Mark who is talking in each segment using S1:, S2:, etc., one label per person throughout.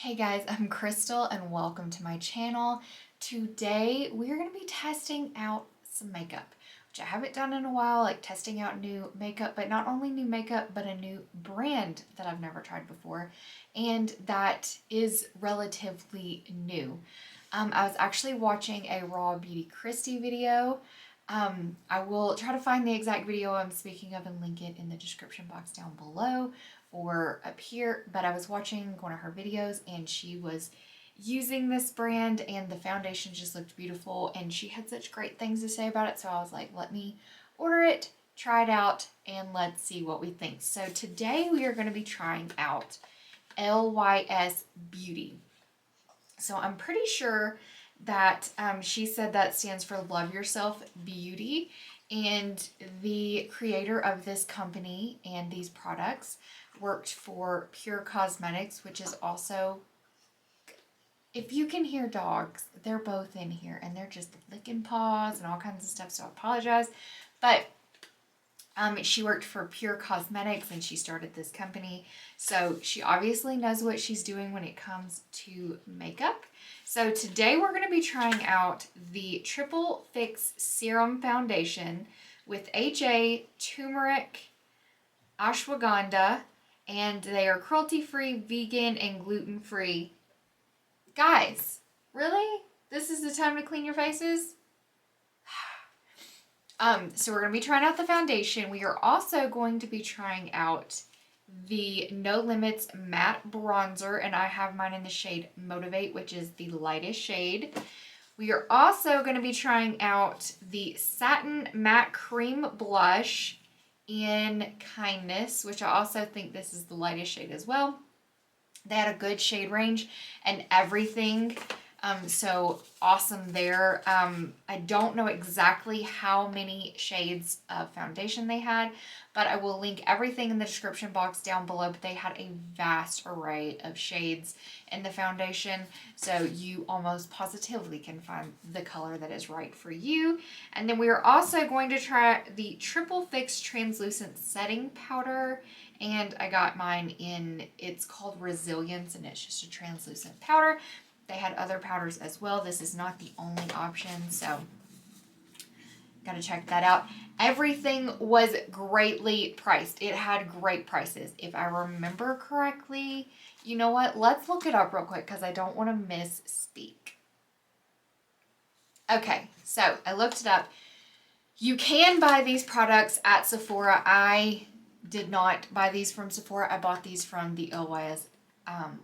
S1: Hey guys, I'm Crystal and welcome to my channel. Today we're going to be testing out some makeup, which I haven't done in a while, like testing out new makeup, but not only new makeup, but a new brand that I've never tried before, and that is relatively new. I was actually watching a Raw Beauty Christie video. I will try to find the exact video I'm speaking of and link it in the description box down below or up here, but I was watching one of her videos and she was using this brand and the foundation just looked beautiful and she had such great things to say about it, so I was like, let me order it, try it out, and let's see what we think. So today we are going to be trying out LYS Beauty. So I'm pretty sure that she said that stands for Love Yourself Beauty, and the creator of this company and these products worked for Pure Cosmetics, which is also, if you can hear dogs, they're both in here and they're just licking paws and all kinds of stuff, so I apologize. But she worked for Pure Cosmetics and she started this company. So she obviously knows what she's doing when it comes to makeup. So today we're going to be trying out the Triple Fix Serum Foundation with HA, turmeric, ashwagandha, and they are cruelty-free, vegan, and gluten-free. Guys, really? This is the time to clean your faces? So we're going to be trying out the foundation. We are also going to be trying out the No Limits Matte Bronzer, and I have mine in the shade Motivate, which is the lightest shade. We are also going to be trying out the Satin Matte Cream Blush in Kindness, which I also think this is the lightest shade as well. They had a good shade range and everything. So awesome there. I don't know exactly how many shades of foundation they had, but I will link everything in the description box down below. But they had a vast array of shades in the foundation, so you almost positively can find the color that is right for you. And then we are also going to try the Triple Fix Translucent Setting Powder, and I got mine in, it's called Resilience, and it's just a translucent powder. They had other powders as well. This is not the only option, so gotta check that out. Everything was greatly priced. It had great prices. If I remember correctly, you know what? Let's look it up real quick because I don't want to misspeak. Okay, so I looked it up. You can buy these products at Sephora. I did not buy these from Sephora. I bought these from the LYS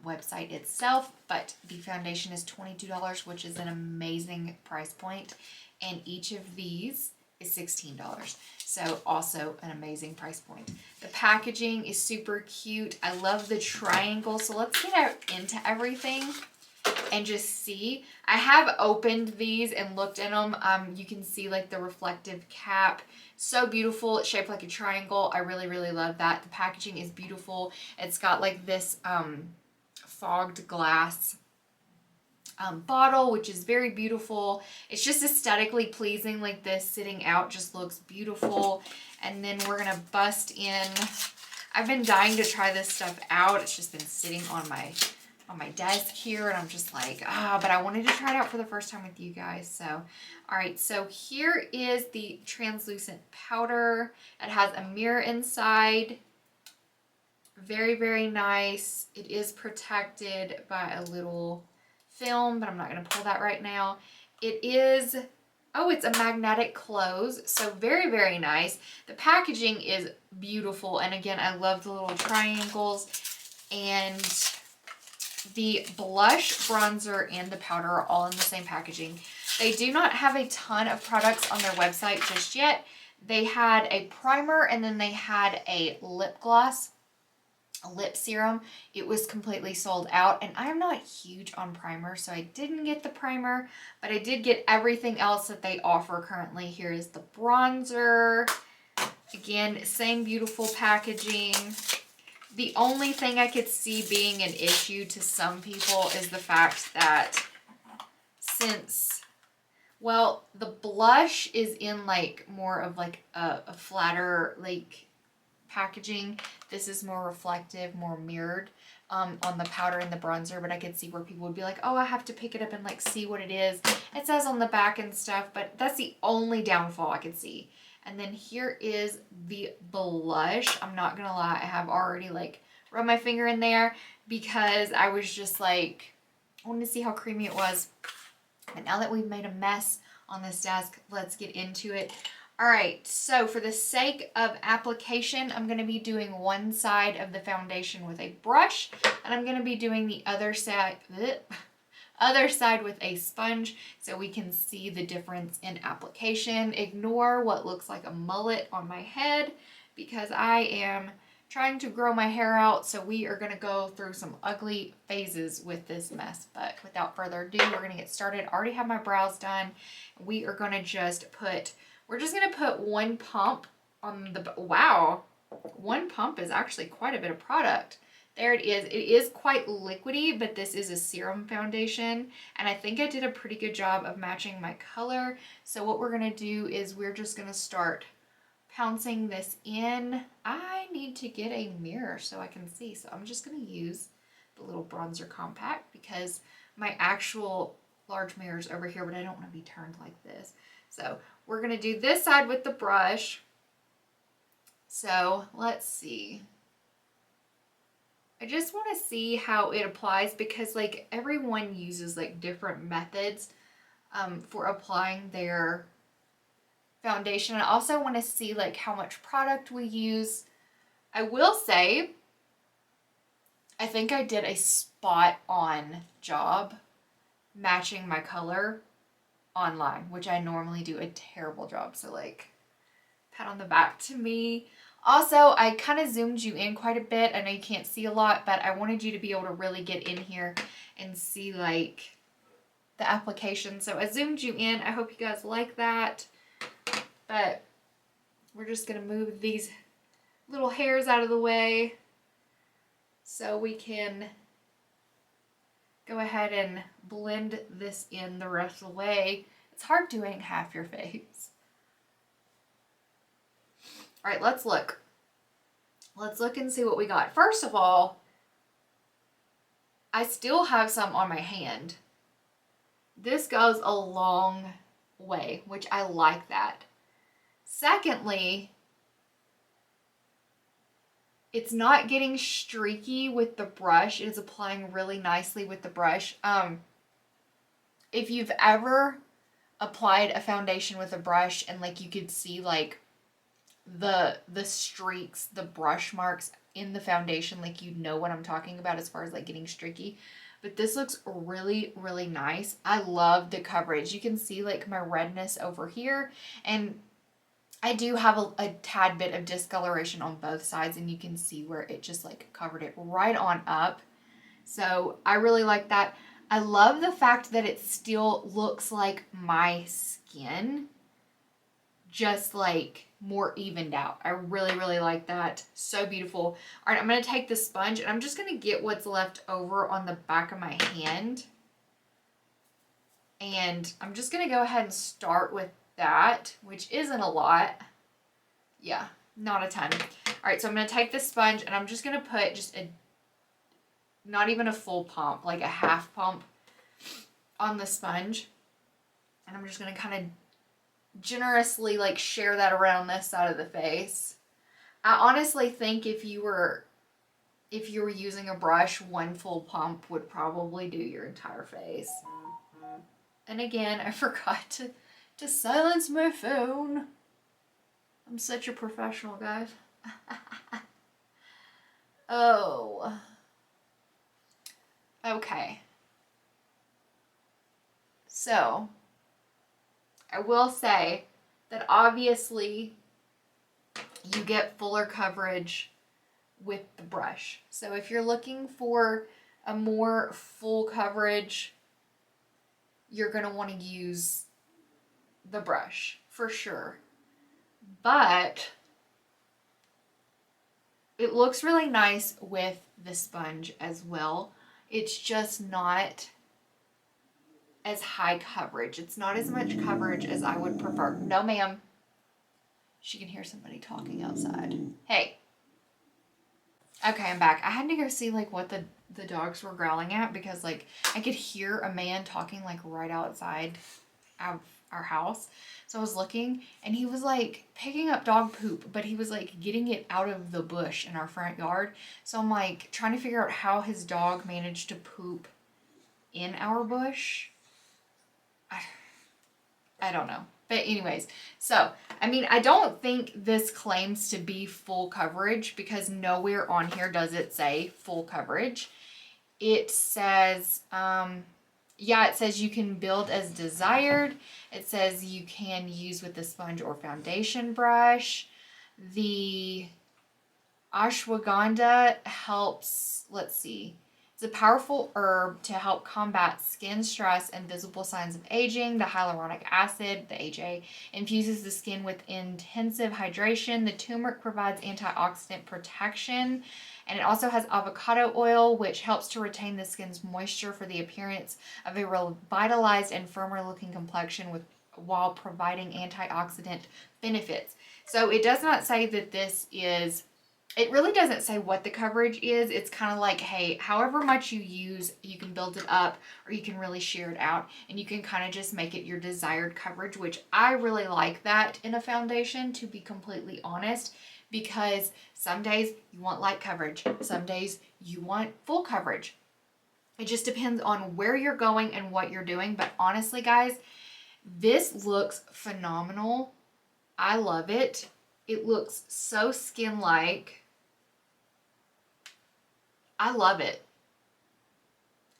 S1: website itself, but the foundation is $22, which is an amazing price point, and each of these is $16, so also an amazing price point. The packaging is super cute. I love the triangle. So let's get out into everything and just see. I have opened these and looked in them. You can see like the reflective cap, so beautiful. It's shaped like a triangle. I really love that. The packaging is beautiful. It's got like this fogged glass bottle, which is very beautiful. It's just aesthetically pleasing. Like this sitting out just looks beautiful. And then we're gonna bust in. I've been dying to try this stuff out. It's just been sitting on my desk here, and I'm just like, but I wanted to try it out for the first time with you guys. So, all right, so here is the translucent powder. It has a mirror inside. Very nice. It is protected by a little film, but I'm not going to pull that right now. It is, oh, it's a magnetic close, so very nice. The packaging is beautiful, and again, I love the little triangles. And the blush, bronzer, and the powder are all in the same packaging. They do not have a ton of products on their website just yet. They had a primer, and then they had a lip gloss, a lip serum. It was completely sold out, and I'm not huge on primer, so I didn't get the primer, but I did get everything else that they offer currently. Here is the bronzer. Again, same beautiful packaging. The only thing I could see being an issue to some people is the fact that since, well, the blush is in like more of like a flatter like packaging. This is more reflective, more mirrored. on the powder and the bronzer, but I could see where people would be like, oh, I have to pick it up and like see what it is. It says on the back and stuff, but that's the only downfall I could see. And then here is the blush. I'm not gonna lie, I have already like rubbed my finger in there because I was just like, I wanted to see how creamy it was. But now that we've made a mess on this desk, let's get into it. All right, so for the sake of application, I'm gonna be doing one side of the foundation with a brush, and I'm gonna be doing the other side with a sponge so we can see the difference in application. Ignore what looks like a mullet on my head because I am trying to grow my hair out, so we are gonna go through some ugly phases with this mess. But without further ado, we're gonna get started. I already have my brows done. We are gonna we're just gonna put one pump on the, wow, one pump is actually quite a bit of product. There it is. It is quite liquidy, but this is a serum foundation, and I think I did a pretty good job of matching my color. So what we're gonna do is we're just gonna start pouncing this in. I need to get a mirror so I can see, so I'm just gonna use the little bronzer compact because my actual large mirror is over here, but I don't want to be turned like this. So we're gonna do this side with the brush. So let's see. I just want to see how it applies because like everyone uses like different methods for applying their foundation. I also want to see like how much product we use. I will say, I think I did a spot on job matching my color online, which I normally do a terrible job. So like, pat on the back to me. Also, I kind of zoomed you in quite a bit. I know you can't see a lot, but I wanted you to be able to really get in here and see like the application. So I zoomed you in. I hope you guys like that. But we're just gonna move these little hairs out of the way so we can go ahead and blend this in the rest of the way. It's hard doing half your face. All right, let's look. Let's look and see what we got. First of all, I still have some on my hand. This goes a long way, which I like that. Secondly, it's not getting streaky with the brush. It is applying really nicely with the brush. If you've ever applied a foundation with a brush and like you could see like the streaks, the brush marks in the foundation, like you know what I'm talking about as far as like getting streaky. But this looks really, really nice. I love the coverage. You can see like my redness over here, and I do have a tad bit of discoloration on both sides, and you can see where it just like covered it right on up. So I really like that. I love the fact that it still looks like my skin, just like more evened out. I really, really like that. So beautiful. All right, I'm going to take the sponge and I'm just going to get what's left over on the back of my hand. And I'm just going to go ahead and start with that, which isn't a lot. Yeah, not a ton. All right, so I'm going to take the sponge and I'm just going to put just not even a full pump, like a half pump on the sponge. And I'm just going to kind of generously like share that around this side of the face. I honestly think if you were using a brush, one full pump would probably do your entire face. And again, I forgot to silence my phone. I'm such a professional, guys. Oh. Okay. So, I will say that obviously you get fuller coverage with the brush. So if you're looking for a more full coverage, you're going to want to use the brush for sure. But it looks really nice with the sponge as well. It's just not as high coverage. It's not as much coverage as I would prefer. No, ma'am. She can hear somebody talking outside. Hey. Okay, I'm back. I had to go see like what the the dogs were growling at, because like I could hear a man talking like right outside of our house. So I was looking, and he was like picking up dog poop, but he was like getting it out of the bush in our front yard. So I'm like trying to figure out how his dog managed to poop in our bush. I don't know. But anyways, so, I mean, I don't think this claims to be full coverage, because nowhere on here does it say full coverage. It says, yeah, it says you can build as desired. It says you can use with the sponge or foundation brush. The ashwagandha helps, let's see, it's a powerful herb to help combat skin stress and visible signs of aging. The hyaluronic acid, the HA, infuses the skin with intensive hydration. The turmeric provides antioxidant protection. And it also has avocado oil, which helps to retain the skin's moisture for the appearance of a revitalized and firmer looking complexion while providing antioxidant benefits. So it does not say that this is, it really doesn't say what the coverage is. It's kind of like, hey, however much you use, you can build it up, or you can really shear it out, and you can kind of just make it your desired coverage, which I really like that in a foundation, to be completely honest, because some days you want light coverage, some days you want full coverage. It just depends on where you're going and what you're doing. But honestly, guys, this looks phenomenal. I love it. It looks so skin-like. I love it.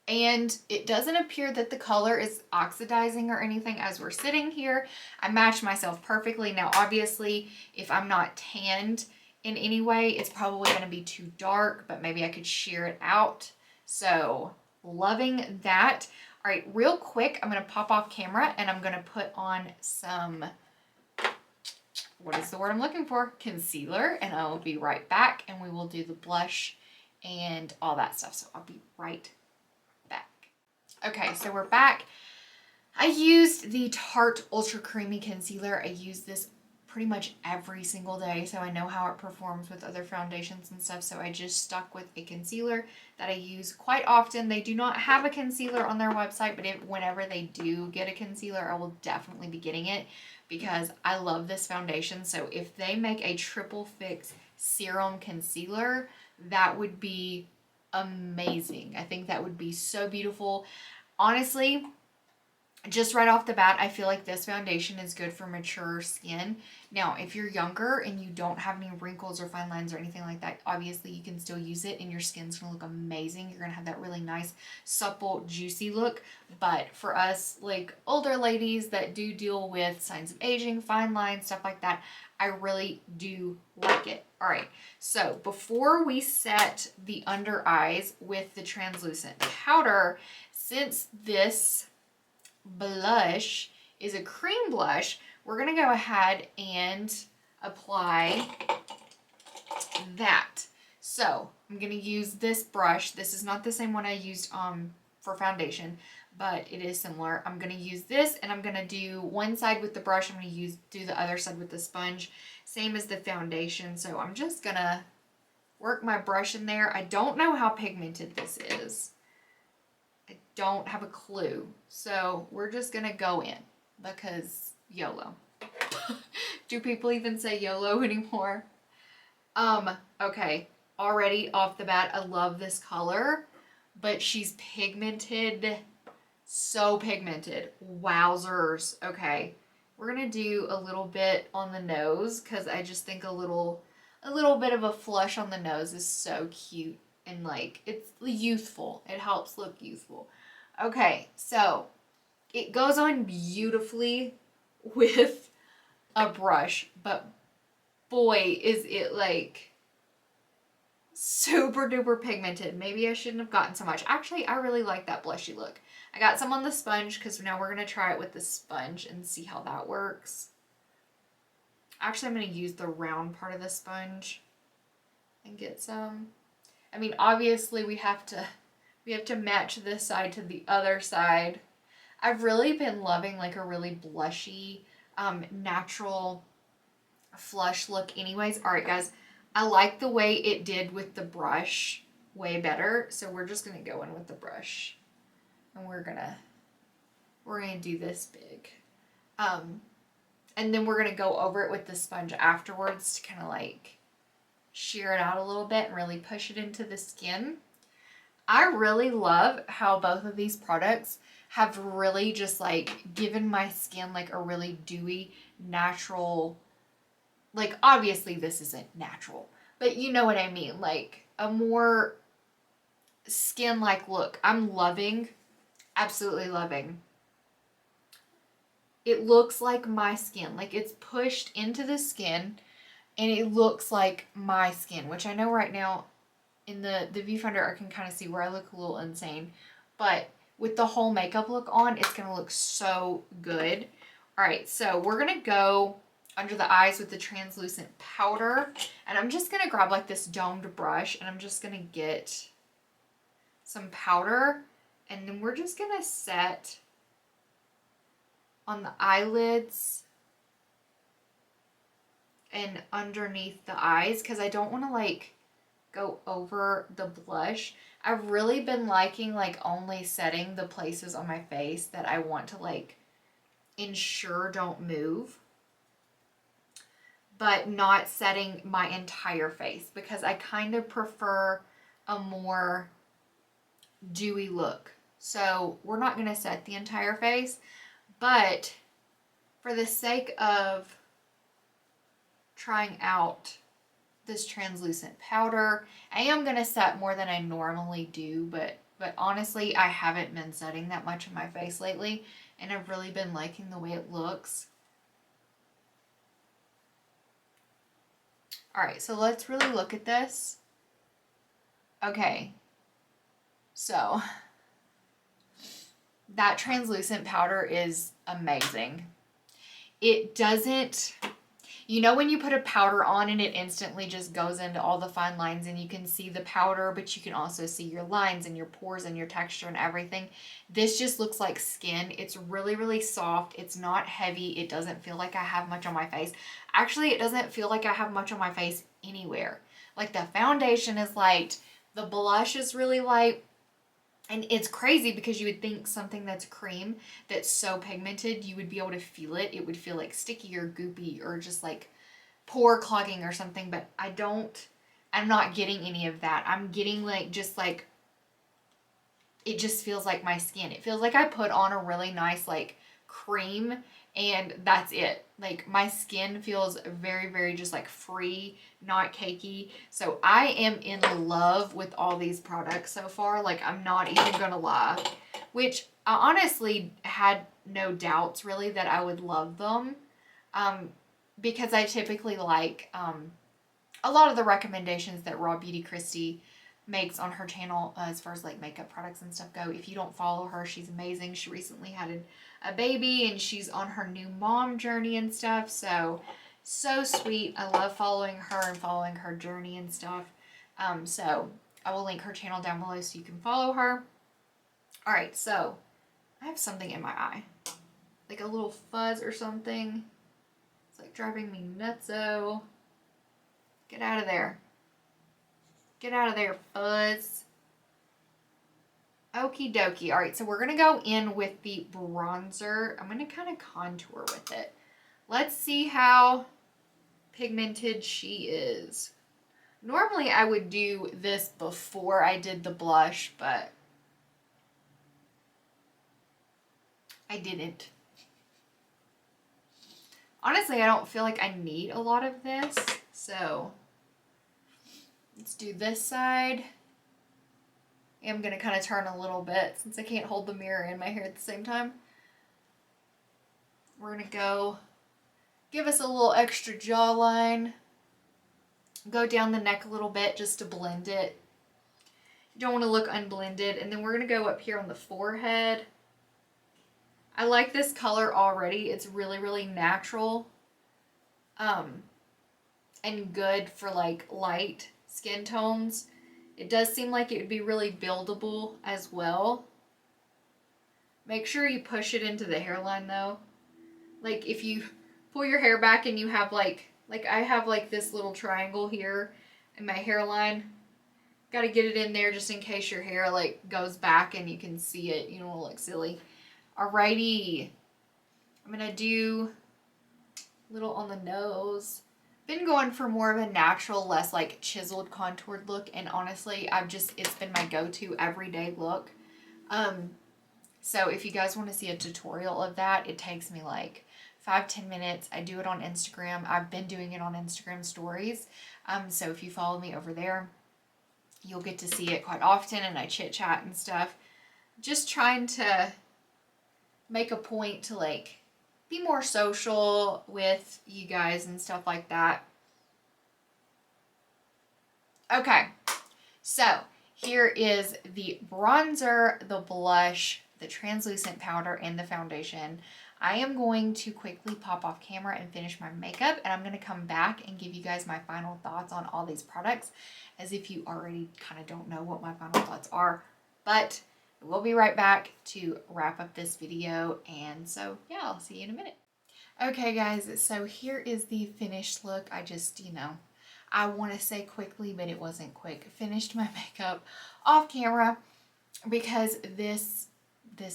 S1: And it doesn't appear that the color is oxidizing or anything as we're sitting here. I matched myself perfectly. Now, obviously, if I'm not tanned in any way, it's probably going to be too dark, but maybe I could shear it out. So, loving that. All right, real quick, I'm going to pop off camera and I'm going to put on some, what is the word I'm looking for? Concealer, and I will be right back, and we will do the blush and all that stuff. So I'll be right back. Okay, so we're back. I used the Tarte Ultra Creamy Concealer. I use this pretty much every single day, so I know how it performs with other foundations and stuff. So I just stuck with a concealer that I use quite often. They do not have a concealer on their website, but whenever they do get a concealer, I will definitely be getting it, because I love this foundation. So if they make a triple fix serum concealer, that would be amazing. I think that would be so beautiful. Honestly, just right off the bat, I feel like this foundation is good for mature skin. Now, if you're younger and you don't have any wrinkles or fine lines or anything like that, obviously you can still use it and your skin's gonna look amazing. You're gonna have that really nice, supple, juicy look. But for us, like older ladies that do deal with signs of aging, fine lines, stuff like that, I really do like it. All right, so before we set the under eyes with the translucent powder, since this blush is a cream blush, we're going to go ahead and apply that. So I'm going to use this brush. This is not the same one I used for foundation, but it is similar. I'm going to use this, and I'm going to do one side with the brush. I'm going to do the other side with the sponge, same as the foundation. So I'm just going to work my brush in there. I don't know how pigmented this is. I don't have a clue. So we're just going to go in, because YOLO. Do people even say YOLO anymore? Okay. Already off the bat, I love this color, but she's pigmented. So pigmented. Wowzers. Okay. We're going to do a little bit on the nose, because I just think a little bit of a flush on the nose is so cute, and like, it's youthful. It helps look youthful. Okay, so it goes on beautifully with a brush, but boy, is it like super duper pigmented. Maybe I shouldn't have gotten so much. Actually, I really like that blushy look. I got some on the sponge, because now we're going to try it with the sponge and see how that works. Actually, I'm going to use the round part of the sponge and get some. I mean, obviously we have to match this side to the other side. I've really been loving like a really blushy, natural flush look anyways. All right, guys, I like the way it did with the brush way better. So we're just gonna go in with the brush, and we're gonna do this big. And then we're gonna go over it with the sponge afterwards to kind of like shear it out a little bit and really push it into the skin. I really love how both of these products have really just like given my skin like a really dewy, natural, like obviously this isn't natural, but you know what I mean, like a more skin-like look. I'm loving, absolutely loving. It looks like my skin, like it's pushed into the skin and it looks like my skin, which I know right now in the viewfinder I can kind of see where I look a little insane, but with the whole makeup look on, it's gonna look so good. All right, so we're gonna go under the eyes with the translucent powder, and I'm just gonna grab like this domed brush and I'm just gonna get some powder, and then we're just gonna set on the eyelids and underneath the eyes, because I don't want to like go over the blush. I've really been liking like only setting the places on my face that I want to like ensure don't move, but not setting my entire face, because I kind of prefer a more dewy look. So we're not going to set the entire face, but for the sake of trying out this translucent powder, I am going to set more than I normally do, but honestly, I haven't been setting that much in my face lately, and I've really been liking the way it looks. All right, so let's really look at this. Okay, so that translucent powder is amazing. It doesn't, you know when you put a powder on and it instantly just goes into all the fine lines and you can see the powder, but you can also see your lines and your pores and your texture and everything. This just looks like skin. It's really, really soft. It's not heavy. It doesn't feel like I have much on my face. Actually, it doesn't feel like I have much on my face anywhere. Like the foundation is light. The blush is really light. And it's crazy because you would think something that's cream, that's so pigmented, you would be able to feel it. It would feel like sticky or goopy or just like pore clogging or something, but I'm not getting any of that. I'm getting like, just like, it just feels like my skin. It feels like I put on a really nice like cream and that's it. Like my skin feels very, very just like free, not cakey. So I am in love with all these products so far. Like I'm not even gonna lie, which I honestly had no doubts really that I would love them, because I typically like a lot of the recommendations that Raw Beauty Christy makes on her channel, as far as like makeup products and stuff go. If you don't follow her, she's amazing. She recently had a baby and she's on her new mom journey and stuff. So sweet. I love following her and following her journey and stuff. So I will link her channel down below so you can follow her. All right, so I have something in my eye, like a little fuzz or something. It's like driving me nutso. Get out of there. Get out of there, fuzz. Okie dokie. All right, so we're going to go in with the bronzer. I'm going to kind of contour with it. Let's see how pigmented she is. Normally, I would do this before I did the blush, but I didn't. Honestly, I don't feel like I need a lot of this, so let's do this side. I'm going to kind of turn a little bit since I can't hold the mirror and my hair at the same time. We're going to go give us a little extra jawline. Go down the neck a little bit just to blend it. You don't want to look unblended. And then we're going to go up here on the forehead. I like this color already. It's really, really natural. And good for like light skin tones. It does seem like it would be really buildable as well. Make sure you push it into the hairline though. Like if you pull your hair back and you have like I have like this little triangle here in my hairline. Got to get it in there just in case your hair like goes back and you can see it. You don't want to look silly. Alrighty. I'm going to do a little on the nose. Been going for more of a natural, less like chiseled contoured look, and honestly it's been my go-to everyday look. So if you guys want to see a tutorial of that, it takes me like 5-10 minutes. I do it on Instagram. I've been doing it on Instagram stories. So if you follow me over there, you'll get to see it quite often, and I chit chat and stuff. Just trying to make a point to like be more social with you guys and stuff like that. Okay, so here is the bronzer, the blush, the translucent powder, and the foundation. I am going to quickly pop off camera and finish my makeup, and I'm going to come back and give you guys my final thoughts on all these products, as if you already kind of don't know what my final thoughts are. But we'll be right back to wrap up this video, and so yeah, I'll see you in a minute. Okay guys, so here is the finished look. I just, I want to say quickly, but it wasn't quick. Finished my makeup off camera because this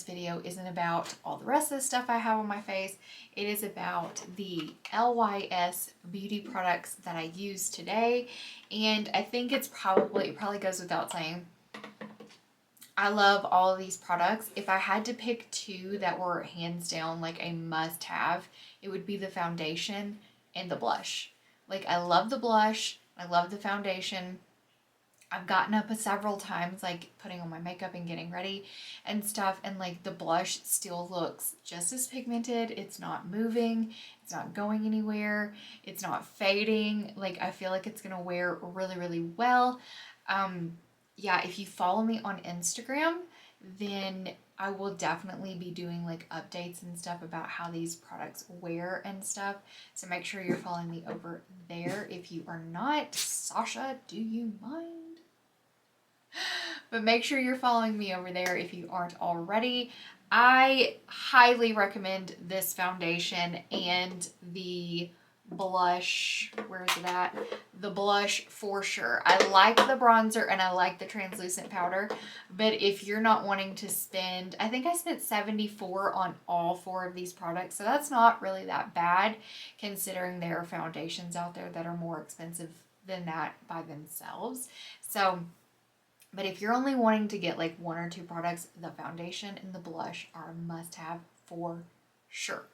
S1: video isn't about all the rest of the stuff I have on my face. It is about the LYS beauty products that I use today. And I think it probably goes without saying, I love all of these products. If I had to pick two that were hands down like a must have, it would be the foundation and the blush. Like, I love the blush, I love the foundation. I've gotten up several times, like putting on my makeup and getting ready and stuff, and like the blush still looks just as pigmented. It's not moving, it's not going anywhere, it's not fading. Like, I feel like it's gonna wear really, really well. Yeah, if you follow me on Instagram, then I will definitely be doing like updates and stuff about how these products wear and stuff. So make sure you're following me over there. If you are not, Sasha, do you mind? But make sure you're following me over there if you aren't already. I highly recommend this foundation and the blush. Where is it at? The blush for sure. I like the bronzer and I like the translucent powder, but if you're not wanting to spend, I think I spent $74 on all four of these products, so that's not really that bad considering there are foundations out there that are more expensive than that by themselves. So, but if you're only wanting to get like one or two products, the foundation and the blush are a must-have for sure.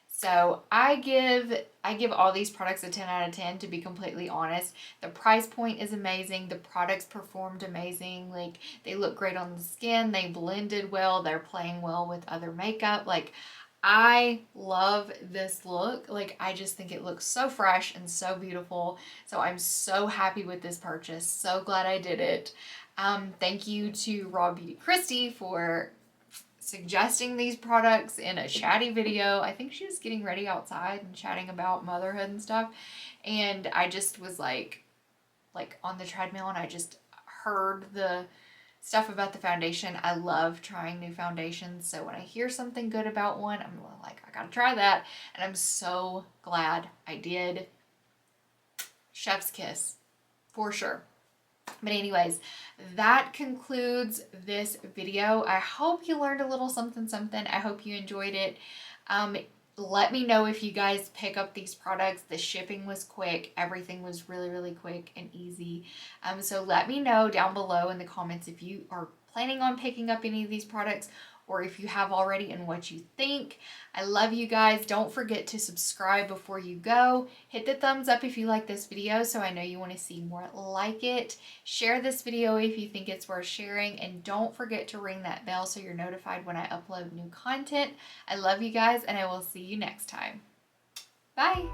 S1: So I give all these products a 10 out of 10, to be completely honest. The price point is amazing. The products performed amazing. Like, they look great on the skin. They blended well. They're playing well with other makeup. Like, I love this look. Like, I just think it looks so fresh and so beautiful. So I'm so happy with this purchase. So glad I did it. Thank you to Raw Beauty Christy for suggesting these products in a chatty video. I think she was getting ready outside and chatting about motherhood and stuff, and I just was like on the treadmill, and I just heard the stuff about the foundation. I love trying new foundations, so when I hear something good about one, I'm like, I gotta try that, and I'm so glad I did. Chef's kiss for sure. But anyways, that concludes this video. I hope you learned a little something. I hope you enjoyed it. Let me know if you guys pick up these products. The shipping was quick. Everything was really, really quick and easy. So let me know down below in the comments if you are planning on picking up any of these products, or if you have already and what you think. I love you guys. Don't forget to subscribe before you go. Hit the thumbs up if you like this video, so I know you want to see more like it. Share this video if you think it's worth sharing, and don't forget to ring that bell so you're notified when I upload new content. I love you guys, and I will see you next time. Bye!